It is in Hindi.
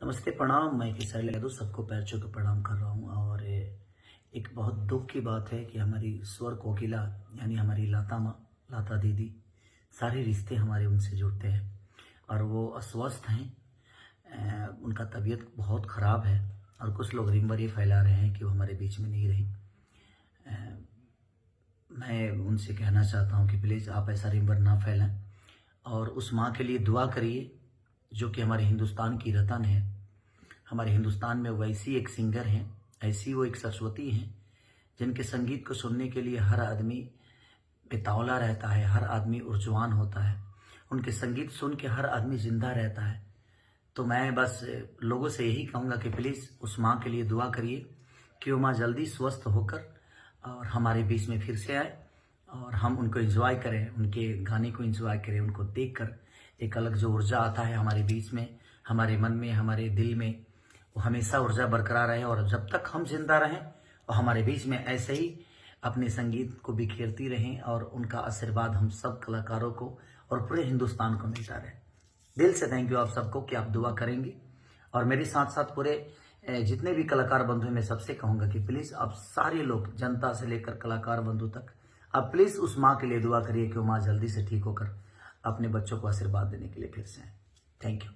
नमस्ते, प्रणाम। मैं केसरी यादव सबको पैर छू के प्रणाम कर रहा हूँ। और एक बहुत दुख की बात है कि हमारी स्वर कोकिला यानी हमारी लता माँ, लता दीदी, सारे रिश्ते हमारे उनसे जुड़ते हैं और वो अस्वस्थ हैं। उनका तबीयत बहुत ख़राब है और कुछ लोग रिम्बर ये फैला रहे हैं कि वो हमारे बीच में नहीं रही। मैं उनसे कहना चाहता हूँ कि प्लीज़ आप ऐसा रिम्बर ना फैलाएं और उस माँ के लिए दुआ करिए जो कि हमारे हिंदुस्तान की रतन है। हमारे हिंदुस्तान में वैसी एक सिंगर हैं, ऐसी वो एक सरस्वती हैं जिनके संगीत को सुनने के लिए हर आदमी बेतावला रहता है, हर आदमी ऊर्जवान होता है। उनके संगीत सुन के हर आदमी जिंदा रहता है। तो मैं बस लोगों से यही कहूँगा कि प्लीज़ उस माँ के लिए दुआ करिए कि वो माँ जल्दी स्वस्थ होकर और हमारे बीच में फिर से आए और हम उनको एंजॉय करें, उनके गाने को एंजॉय करें। उनको देखकर एक अलग जो ऊर्जा आता है हमारे बीच में, हमारे मन में, हमारे दिल में, वो हमेशा ऊर्जा बरकरार रहे और जब तक हम जिंदा रहें और हमारे बीच में ऐसे ही अपने संगीत को बिखेरती रहें और उनका आशीर्वाद हम सब कलाकारों को और पूरे हिंदुस्तान को मिलता रहे। दिल से थैंक यू आप सबको कि आप दुआ करेंगे। और मेरे साथ साथ पूरे जितने भी कलाकार बंधु हैं, मैं सबसे कहूँगा कि प्लीज़ आप सारे लोग, जनता से लेकर कलाकार बंधु तक, आप प्लीज़ उस माँ के लिए दुआ करिए कि वो माँ जल्दी से ठीक होकर अपने बच्चों को आशीर्वाद देने के लिए फिर से आए। Thank you.